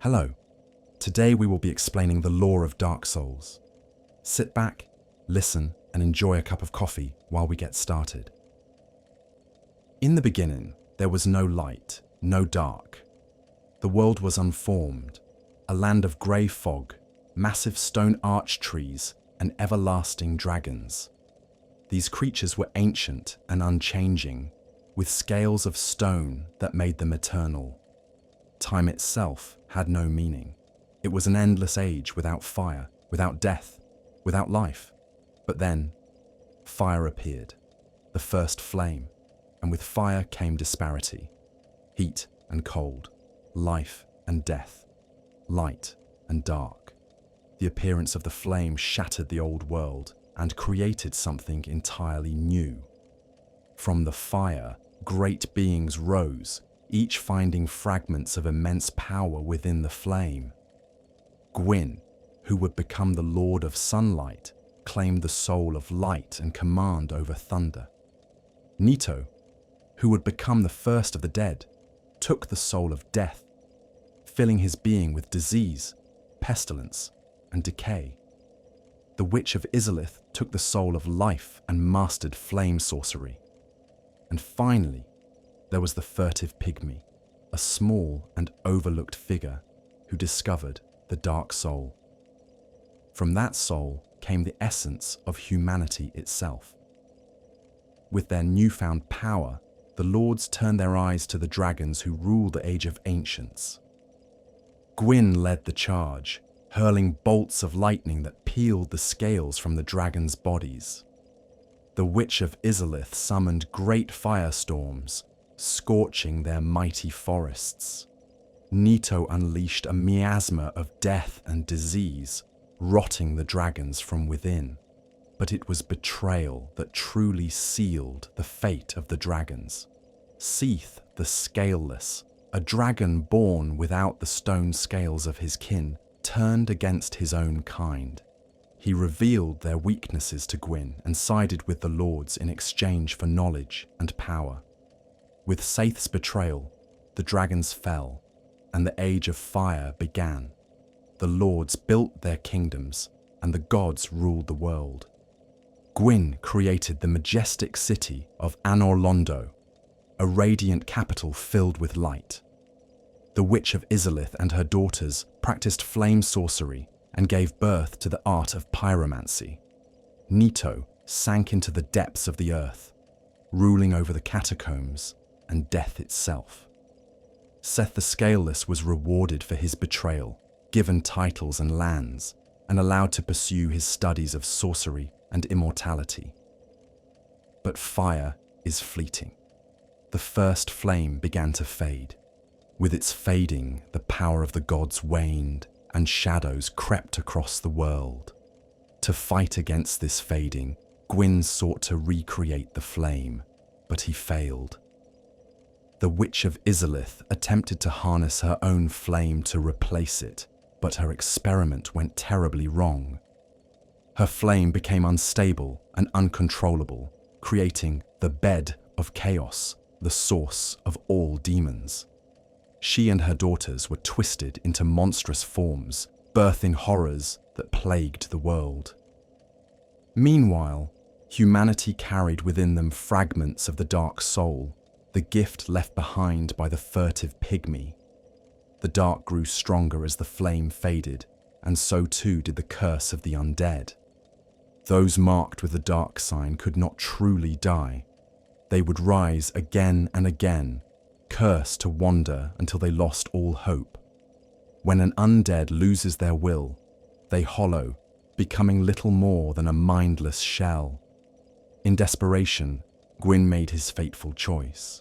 Hello. Today we will be explaining the lore of Dark Souls. Sit back, listen, and enjoy a cup of coffee while we get started. In the beginning, there was no light, no dark. The world was unformed, a land of grey fog, massive stone arch trees, and everlasting dragons. These creatures were ancient and unchanging, with scales of stone that made them eternal. Time itself had no meaning. It was an endless age without fire, without death, without life. But then, fire appeared, the first flame, and with fire came disparity, heat and cold, life and death, light and dark. The appearance of the flame shattered the old world and created something entirely new. From the fire, great beings rose, each finding fragments of immense power within the flame. Gwyn, who would become the Lord of Sunlight, claimed the soul of light and command over thunder. Nito, who would become the first of the dead, took the soul of death, filling his being with disease, pestilence, and decay. The Witch of Izalith took the soul of life and mastered flame sorcery. And finally, there was the furtive pygmy, a small and overlooked figure who discovered the dark soul. From that soul came the essence of humanity itself. With their newfound power, the lords turned their eyes to the dragons who rule the Age of Ancients. Gwyn led the charge, hurling bolts of lightning that peeled the scales from the dragons' bodies. The Witch of Izalith summoned great firestorms, scorching their mighty forests. Nito unleashed a miasma of death and disease, rotting the dragons from within. But it was betrayal that truly sealed the fate of the dragons. Seath the Scaleless, a dragon born without the stone scales of his kin, turned against his own kind. He revealed their weaknesses to Gwyn and sided with the lords in exchange for knowledge and power. With Seath's betrayal, the dragons fell, and the Age of Fire began. The lords built their kingdoms, and the gods ruled the world. Gwyn created the majestic city of Anor Londo, a radiant capital filled with light. The Witch of Izalith and her daughters practiced flame sorcery and gave birth to the art of pyromancy. Nito sank into the depths of the earth, ruling over the catacombs and death itself. Seth the Scaleless was rewarded for his betrayal, given titles and lands, and allowed to pursue his studies of sorcery and immortality. But fire is fleeting. The first flame began to fade. With its fading, the power of the gods waned, and shadows crept across the world. To fight against this fading, Gwyn sought to recreate the flame, but he failed. The Witch of Izalith attempted to harness her own flame to replace it, but her experiment went terribly wrong. Her flame became unstable and uncontrollable, creating the bed of chaos, the source of all demons. She and her daughters were twisted into monstrous forms, birthing horrors that plagued the world. Meanwhile, humanity carried within them fragments of the dark soul, the gift left behind by the furtive pygmy. The dark grew stronger as the flame faded, and so too did the curse of the undead. Those marked with the dark sign could not truly die. They would rise again and again, cursed to wander until they lost all hope. When an undead loses their will, they hollow, becoming little more than a mindless shell. In desperation, Gwyn made his fateful choice.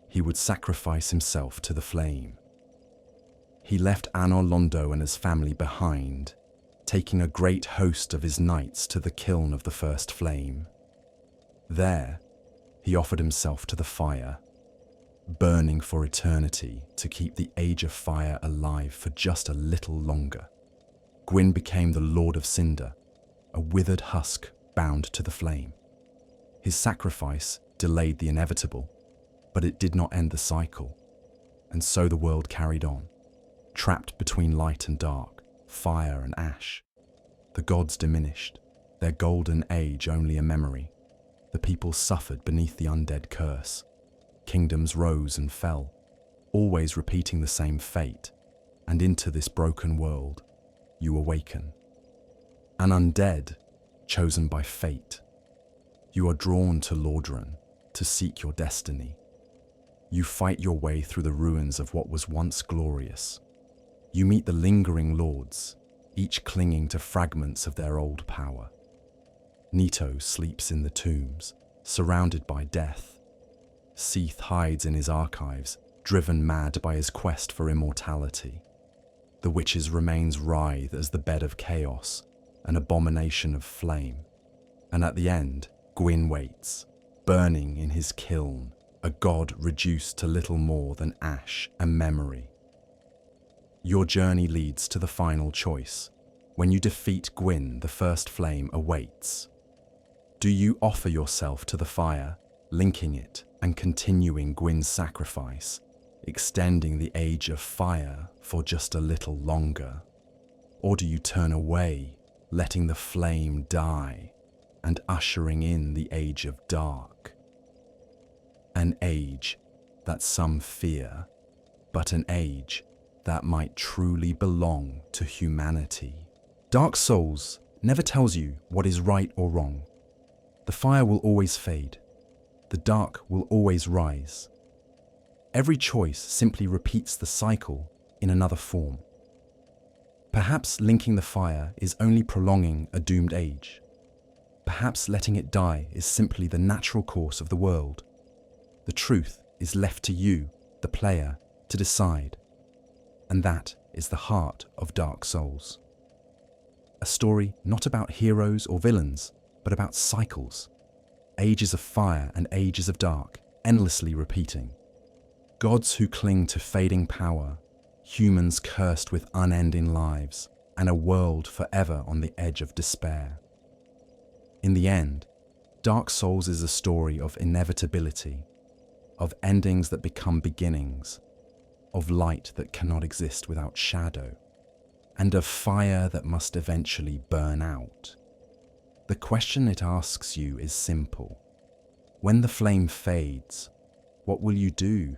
He would sacrifice himself to the flame. He left Anor Londo and his family behind, taking a great host of his knights to the kiln of the first flame. There, he offered himself to the fire, burning for eternity to keep the Age of Fire alive for just a little longer. Gwyn became the Lord of Cinder, a withered husk bound to the flame. His sacrifice delayed the inevitable, but it did not end the cycle, and so the world carried on. trapped between light and dark, fire and ash. The gods diminished, their golden age only a memory. The people suffered beneath the undead curse. Kingdoms rose and fell, always repeating the same fate. And into this broken world, you awaken. An undead, chosen by fate. You are drawn to Lordran to seek your destiny. You fight your way through the ruins of what was once glorious. You meet the lingering lords, each clinging to fragments of their old power. Nito sleeps in the tombs, surrounded by death. Seath hides in his archives, driven mad by his quest for immortality. The witch's remains writhe as the bed of chaos, an abomination of flame. And at the end, Gwyn waits, burning in his kiln, a god reduced to little more than ash and memory. Your journey leads to the final choice. When you defeat Gwyn, the first flame awaits. Do you offer yourself to the fire, linking it and continuing Gwyn's sacrifice, extending the age of fire for just a little longer? Or do you turn away, letting the flame die and ushering in the age of dark? An age that some fear, but an age that might truly belong to humanity. Dark Souls never tells you what is right or wrong. The fire will always fade. The dark will always rise. Every choice simply repeats the cycle in another form. Perhaps linking the fire is only prolonging a doomed age. Perhaps letting it die is simply the natural course of the world. The truth is left to you, the player, to decide. And that is the heart of Dark Souls. A story not about heroes or villains, but about cycles. Ages of fire and ages of dark, endlessly repeating. Gods who cling to fading power, humans cursed with unending lives, and a world forever on the edge of despair. In the end, Dark Souls is a story of inevitability, of endings that become beginnings, of light that cannot exist without shadow, and of fire that must eventually burn out. The question it asks you is simple. When the flame fades, what will you do